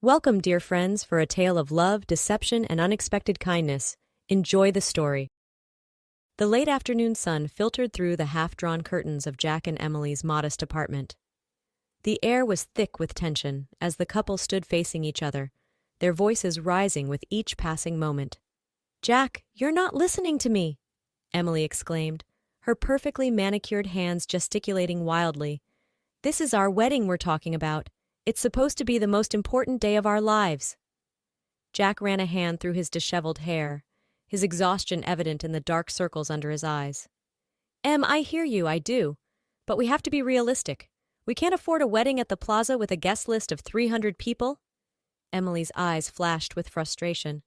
Welcome, dear friends, for a tale of love, deception, and unexpected kindness. Enjoy the story. The late afternoon sun filtered through the half-drawn curtains of Jack and Emily's modest apartment. The air was thick with tension as the couple stood facing each other, their voices rising with each passing moment. "Jack, you're not listening to me!" Emily exclaimed, her perfectly manicured hands gesticulating wildly. "This is our wedding we're talking about. It's supposed to be the most important day of our lives." Jack ran a hand through his disheveled hair, his exhaustion evident in the dark circles under his eyes. I hear you, I do. But we have to be realistic. We can't afford a wedding at the plaza with a guest list of 300 people." Emily's eyes flashed with frustration.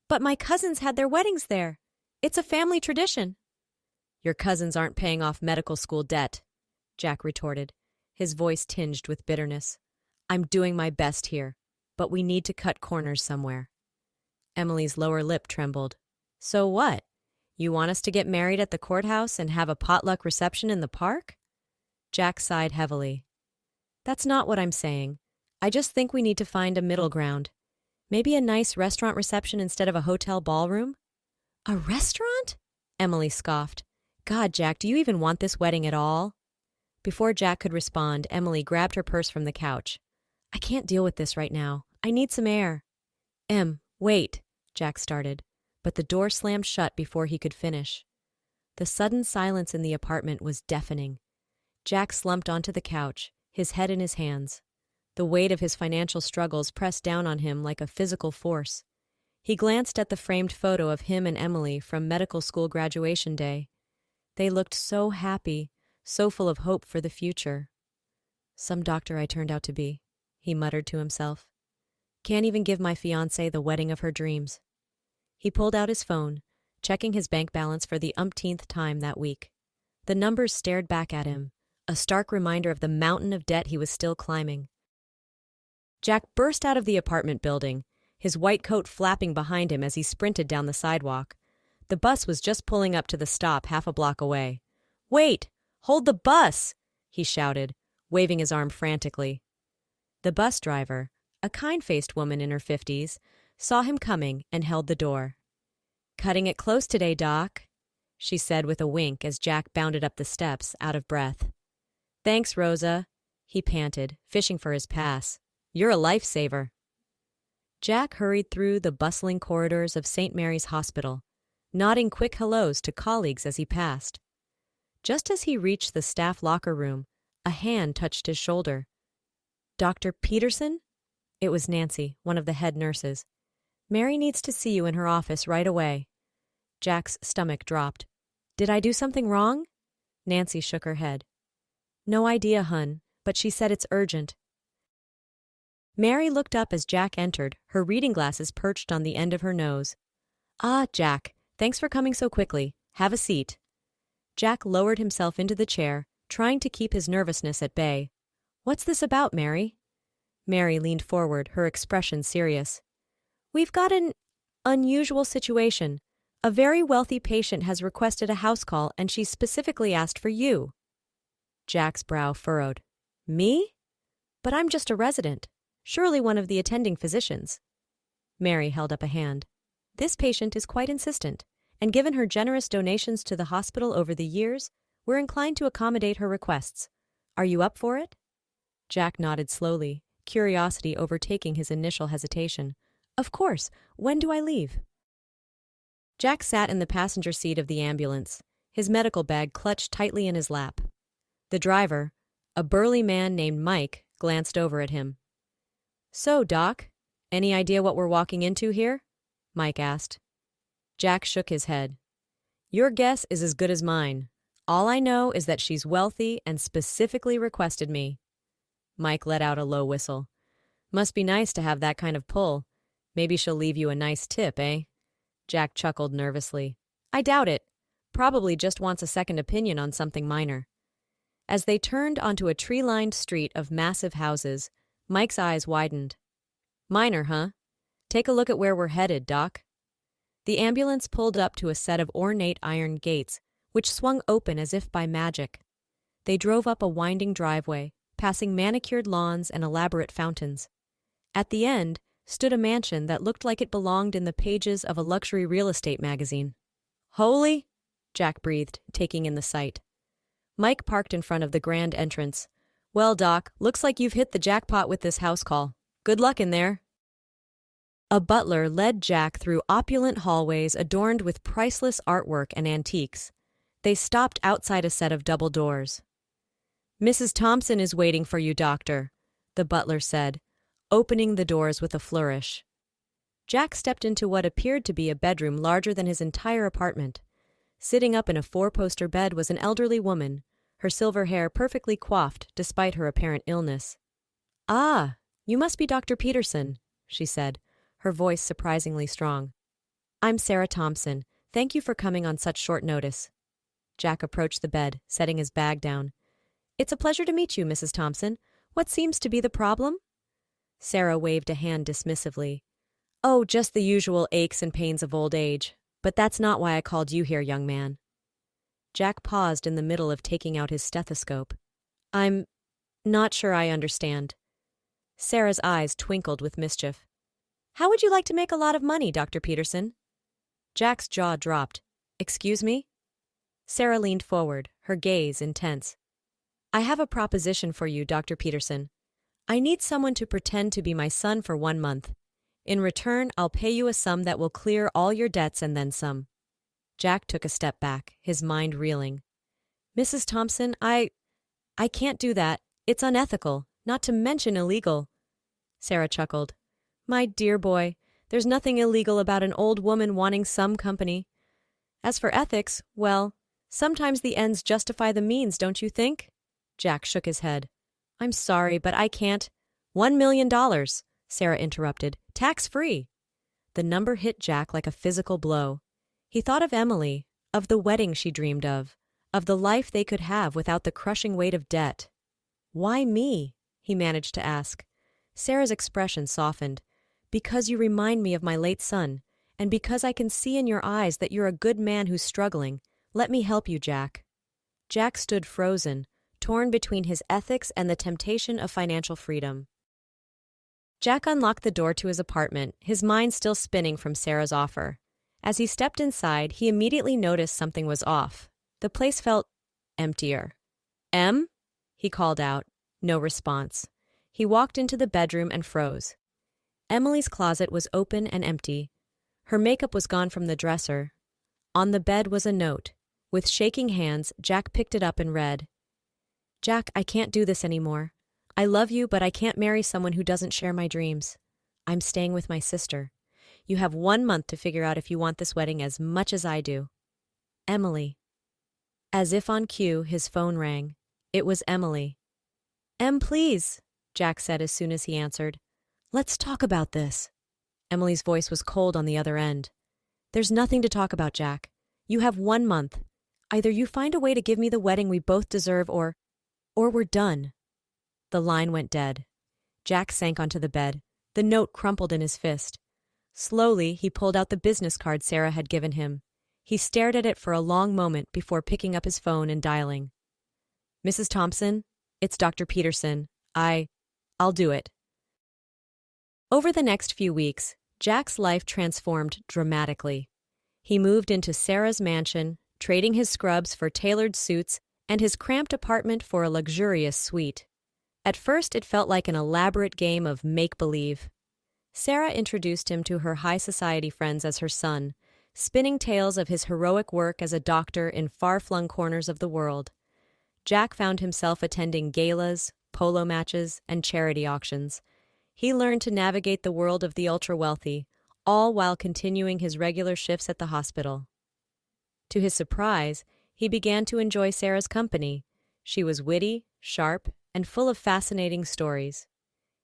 "But my cousins had their weddings there. It's a family tradition." "Your cousins aren't paying off medical school debt," Jack retorted, his voice tinged with bitterness. "I'm doing my best here, but we need to cut corners somewhere." Emily's lower lip trembled. "So what? You want us to get married at the courthouse and have a potluck reception in the park?" Jack sighed heavily. "That's not what I'm saying. I just think we need to find a middle ground. Maybe a nice restaurant reception instead of a hotel ballroom?" "A restaurant?" Emily scoffed. "God, Jack, do you even want this wedding at all?" Before Jack could respond, Emily grabbed her purse from the couch. "I can't deal with this right now. I need some air." Wait," Jack started, but the door slammed shut before he could finish. The sudden silence in the apartment was deafening. Jack slumped onto the couch, his head in his hands. The weight of his financial struggles pressed down on him like a physical force. He glanced at the framed photo of him and Emily from medical school graduation day. They looked so happy, so full of hope for the future. "Some doctor I turned out to be," he muttered to himself. "Can't even give my fiancée the wedding of her dreams." He pulled out his phone, checking his bank balance for the umpteenth time that week. The numbers stared back at him, a stark reminder of the mountain of debt he was still climbing. Jack burst out of the apartment building, his white coat flapping behind him as he sprinted down the sidewalk. The bus was just pulling up to the stop half a block away. "Wait! Hold the bus!" he shouted, waving his arm frantically. The bus driver, a kind-faced woman in her 50s, saw him coming and held the door. "Cutting it close today, Doc," she said with a wink as Jack bounded up the steps, out of breath. "Thanks, Rosa," he panted, fishing for his pass. "You're a lifesaver." Jack hurried through the bustling corridors of St. Mary's Hospital, nodding quick hellos to colleagues as he passed. Just as he reached the staff locker room, a hand touched his shoulder. "Dr. Peterson?" It was Nancy, one of the head nurses. "Mary needs to see you in her office right away." Jack's stomach dropped. "Did I do something wrong?" Nancy shook her head. "No idea, hun, but she said it's urgent." Mary looked up as Jack entered, her reading glasses perched on the end of her nose. "Ah, Jack, thanks for coming so quickly. Have a seat." Jack lowered himself into the chair, trying to keep his nervousness at bay. "What's this about, Mary?" Mary leaned forward, her expression serious. "We've got an unusual situation. A very wealthy patient has requested a house call and she's specifically asked for you." Jack's brow furrowed. "Me? But I'm just a resident. Surely one of the attending physicians." Mary held up a hand. "This patient is quite insistent, and given her generous donations to the hospital over the years, we're inclined to accommodate her requests. Are you up for it?" Jack nodded slowly, curiosity overtaking his initial hesitation. "Of course. When do I leave?" Jack sat in the passenger seat of the ambulance, his medical bag clutched tightly in his lap. The driver, a burly man named Mike, glanced over at him. "So, Doc, any idea what we're walking into here?" Mike asked. Jack shook his head. "Your guess is as good as mine. All I know is that she's wealthy and specifically requested me." Mike let out a low whistle. "Must be nice to have that kind of pull. Maybe she'll leave you a nice tip, eh?" Jack chuckled nervously. "I doubt it. Probably just wants a second opinion on something minor." As they turned onto a tree-lined street of massive houses, Mike's eyes widened. "Minor, huh? Take a look at where we're headed, Doc." The ambulance pulled up to a set of ornate iron gates, which swung open as if by magic. They drove up a winding driveway, passing manicured lawns and elaborate fountains. At the end stood a mansion that looked like it belonged in the pages of a luxury real estate magazine. "Holy!" Jack breathed, taking in the sight. Mike parked in front of the grand entrance. "Well, Doc, looks like you've hit the jackpot with this house call. Good luck in there." A butler led Jack through opulent hallways adorned with priceless artwork and antiques. They stopped outside a set of double doors. "Mrs. Thompson is waiting for you, Doctor," the butler said, opening the doors with a flourish. Jack stepped into what appeared to be a bedroom larger than his entire apartment. Sitting up in a four-poster bed was an elderly woman, her silver hair perfectly coiffed despite her apparent illness. "Ah, you must be Dr. Peterson," she said, her voice surprisingly strong. "I'm Sarah Thompson. Thank you for coming on such short notice." Jack approached the bed, setting his bag down. "It's a pleasure to meet you, Mrs. Thompson. What seems to be the problem?" Sarah waved a hand dismissively. "Oh, just the usual aches and pains of old age. But that's not why I called you here, young man." Jack paused in the middle of taking out his stethoscope. "I'm not sure I understand." Sarah's eyes twinkled with mischief. "How would you like to make a lot of money, Dr. Peterson?" Jack's jaw dropped. "Excuse me?" Sarah leaned forward, her gaze intense. "I have a proposition for you, Dr. Peterson. I need someone to pretend to be my son for 1 month. In return, I'll pay you a sum that will clear all your debts and then some." Jack took a step back, his mind reeling. "Mrs. Thompson, I can't do that. It's unethical, not to mention illegal." Sarah chuckled. "My dear boy, there's nothing illegal about an old woman wanting some company. As for ethics, well, sometimes the ends justify the means, don't you think?" Jack shook his head. "I'm sorry, but I can't." $1 million, Sarah interrupted. "Tax-free." The number hit Jack like a physical blow. He thought of Emily, of the wedding she dreamed of the life they could have without the crushing weight of debt. "Why me?" he managed to ask. Sarah's expression softened. "Because you remind me of my late son, and because I can see in your eyes that you're a good man who's struggling. Let me help you, Jack." Jack stood frozen, torn between his ethics and the temptation of financial freedom. Jack unlocked the door to his apartment, his mind still spinning from Sarah's offer. As he stepped inside, he immediately noticed something was off. The place felt emptier. "Em?" he called out. No response. He walked into the bedroom and froze. Emily's closet was open and empty. Her makeup was gone from the dresser. On the bed was a note. With shaking hands, Jack picked it up and read, "Jack, I can't do this anymore. I love you, but I can't marry someone who doesn't share my dreams. I'm staying with my sister. You have 1 month to figure out if you want this wedding as much as I do. Emily." As if on cue, his phone rang. It was Emily. "Em, please," Jack said as soon as he answered. "Let's talk about this." Emily's voice was cold on the other end. "There's nothing to talk about, Jack. You have 1 month. Either you find a way to give me the wedding we both deserve or we're done." The line went dead. Jack sank onto the bed. The note crumpled in his fist. Slowly, he pulled out the business card Sarah had given him. He stared at it for a long moment before picking up his phone and dialing. "Mrs. Thompson, it's Dr. Peterson. I'll do it." Over the next few weeks, Jack's life transformed dramatically. He moved into Sarah's mansion, trading his scrubs for tailored suits and his cramped apartment for a luxurious suite. At first, it felt like an elaborate game of make-believe. Sarah introduced him to her high society friends as her son, spinning tales of his heroic work as a doctor in far-flung corners of the world. Jack found himself attending galas, polo matches, and charity auctions. He learned to navigate the world of the ultra-wealthy, all while continuing his regular shifts at the hospital. To his surprise, he began to enjoy Sarah's company. She was witty, sharp, and full of fascinating stories.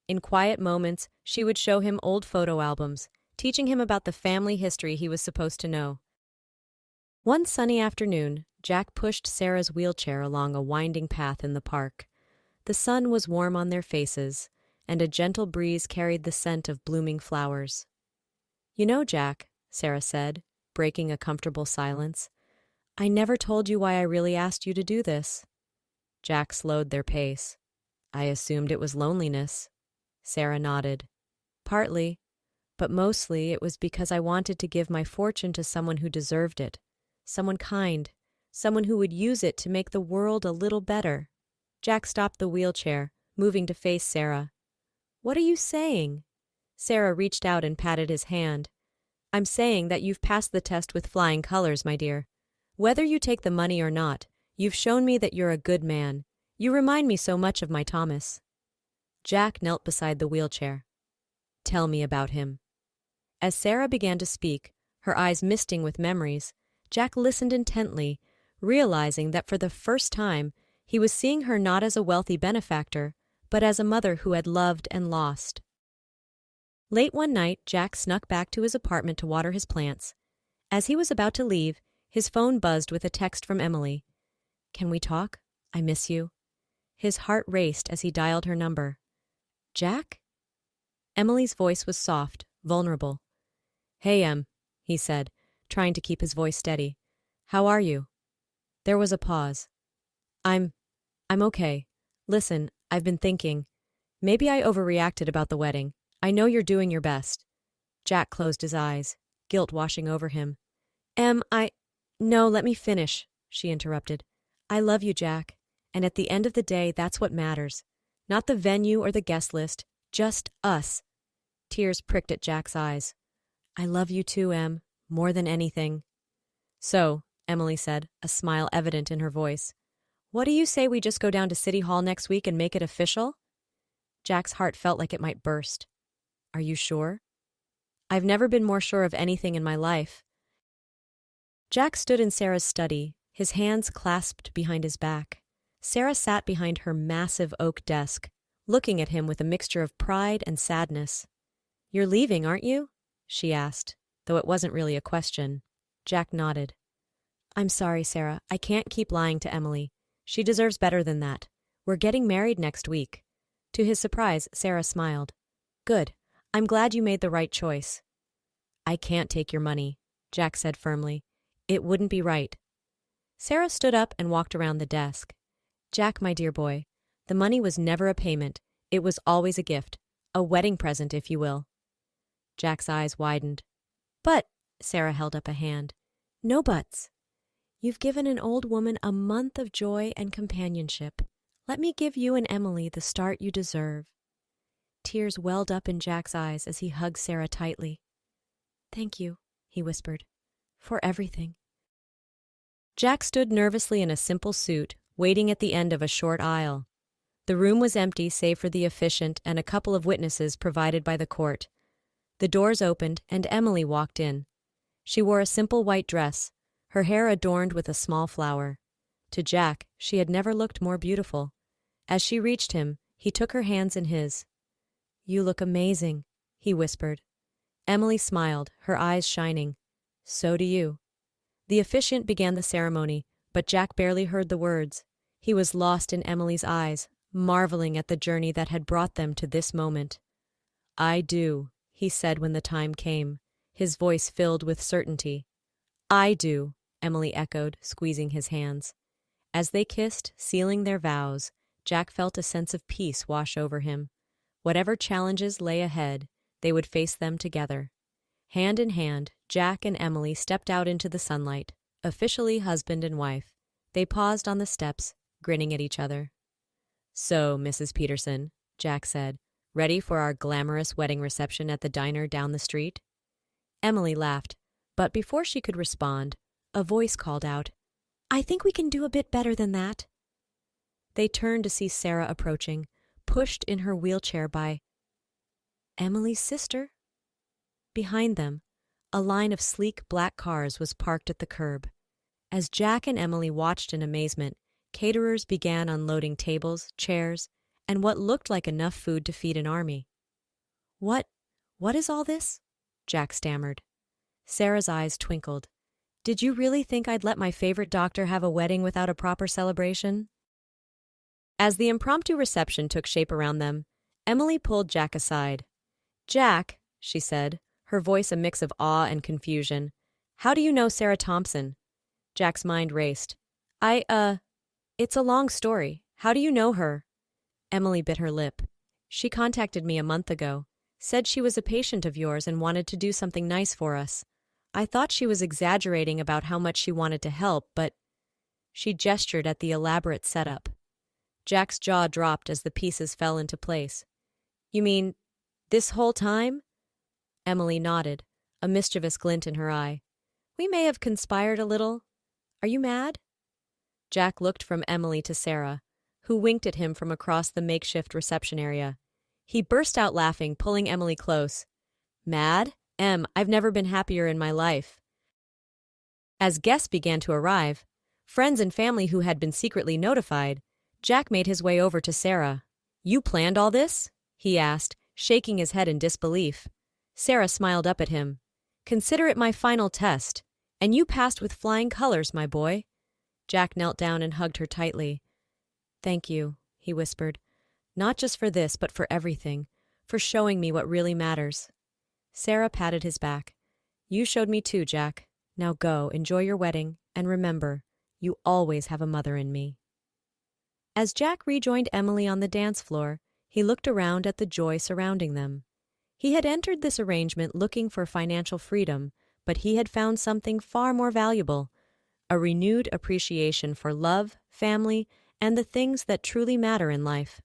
In quiet moments, she would show him old photo albums, teaching him about the family history he was supposed to know. One sunny afternoon, Jack pushed Sarah's wheelchair along a winding path in the park. The sun was warm on their faces, and a gentle breeze carried the scent of blooming flowers. "You know, Jack," Sarah said, breaking a comfortable silence, "I never told you why I really asked you to do this." Jack slowed their pace. "I assumed it was loneliness." Sarah nodded. Partly, but mostly it was because I wanted to give my fortune to someone who deserved it. Someone kind. Someone who would use it to make the world a little better. Jack stopped the wheelchair, moving to face Sarah. What are you saying? Sarah reached out and patted his hand. I'm saying that you've passed the test with flying colors, my dear. Whether you take the money or not, you've shown me that you're a good man. You remind me so much of my Thomas. Jack knelt beside the wheelchair. Tell me about him. As Sarah began to speak, her eyes misting with memories, Jack listened intently, realizing that for the first time, he was seeing her not as a wealthy benefactor, but as a mother who had loved and lost. Late one night, Jack snuck back to his apartment to water his plants. As he was about to leave, his phone buzzed with a text from Emily. Can we talk? I miss you. His heart raced as he dialed her number. Jack? Emily's voice was soft, vulnerable. Hey, Em, he said, trying to keep his voice steady. How are you? There was a pause. I'm okay. Listen, I've been thinking. Maybe I overreacted about the wedding. I know you're doing your best. Jack closed his eyes, guilt washing over him. No, let me finish, she interrupted. I love you, Jack, and at the end of the day, that's what matters. Not the venue or the guest list, just us. Tears pricked at Jack's eyes. I love you too, Em, more than anything. So, Emily said, a smile evident in her voice. What do you say we just go down to City Hall next week and make it official? Jack's heart felt like it might burst. Are you sure? I've never been more sure of anything in my life. Jack stood in Sarah's study, his hands clasped behind his back. Sarah sat behind her massive oak desk, looking at him with a mixture of pride and sadness. You're leaving, aren't you? She asked, though it wasn't really a question. Jack nodded. I'm sorry, Sarah. I can't keep lying to Emily. She deserves better than that. We're getting married next week. To his surprise, Sarah smiled. Good. I'm glad you made the right choice. I can't take your money, Jack said firmly. It wouldn't be right. Sarah stood up and walked around the desk. Jack, my dear boy, the money was never a payment. It was always a gift. A wedding present, if you will. Jack's eyes widened. But, Sarah held up a hand. No buts. You've given an old woman a month of joy and companionship. Let me give you and Emily the start you deserve. Tears welled up in Jack's eyes as he hugged Sarah tightly. Thank you, he whispered, for everything. Jack stood nervously in a simple suit, waiting at the end of a short aisle. The room was empty save for the officiant and a couple of witnesses provided by the court. The doors opened and Emily walked in. She wore a simple white dress, her hair adorned with a small flower. To Jack, she had never looked more beautiful. As she reached him, he took her hands in his. You look amazing, he whispered. Emily smiled, her eyes shining. So do you. The officiant began the ceremony, but Jack barely heard the words. He was lost in Emily's eyes, marveling at the journey that had brought them to this moment. I do, he said when the time came, his voice filled with certainty. I do, Emily echoed, squeezing his hands. As they kissed, sealing their vows, Jack felt a sense of peace wash over him. Whatever challenges lay ahead, they would face them together. Hand in hand, Jack and Emily stepped out into the sunlight, officially husband and wife. They paused on the steps, grinning at each other. So, Mrs. Peterson, Jack said, ready for our glamorous wedding reception at the diner down the street? Emily laughed, but before she could respond, a voice called out, I think we can do a bit better than that. They turned to see Sarah approaching, pushed in her wheelchair by Emily's sister. Behind them, a line of sleek black cars was parked at the curb. As Jack and Emily watched in amazement, caterers began unloading tables, chairs, and what looked like enough food to feed an army. What is all this? Jack stammered. Sarah's eyes twinkled. Did you really think I'd let my favorite doctor have a wedding without a proper celebration? As the impromptu reception took shape around them, Emily pulled Jack aside. Jack, she said, her voice a mix of awe and confusion, how do you know Sarah Thompson? Jack's mind raced. It's a long story. How do you know her? Emily bit her lip. She contacted me a month ago. Said she was a patient of yours and wanted to do something nice for us. I thought she was exaggerating about how much she wanted to help, but she gestured at the elaborate setup. Jack's jaw dropped as the pieces fell into place. You mean, this whole time? Emily nodded, a mischievous glint in her eye. We may have conspired a little. Are you mad? Jack looked from Emily to Sarah, who winked at him from across the makeshift reception area. He burst out laughing, pulling Emily close. Mad? I've never been happier in my life. As guests began to arrive, friends and family who had been secretly notified, Jack made his way over to Sarah. You planned all this? He asked, shaking his head in disbelief. Sarah smiled up at him. Consider it my final test, and you passed with flying colors, my boy. Jack knelt down and hugged her tightly. Thank you, he whispered. Not just for this, but for everything, for showing me what really matters. Sarah patted his back. You showed me too, Jack. Now go, enjoy your wedding, and remember, you always have a mother in me. As Jack rejoined Emily on the dance floor, he looked around at the joy surrounding them. He had entered this arrangement looking for financial freedom, but he had found something far more valuable, a renewed appreciation for love, family, and the things that truly matter in life.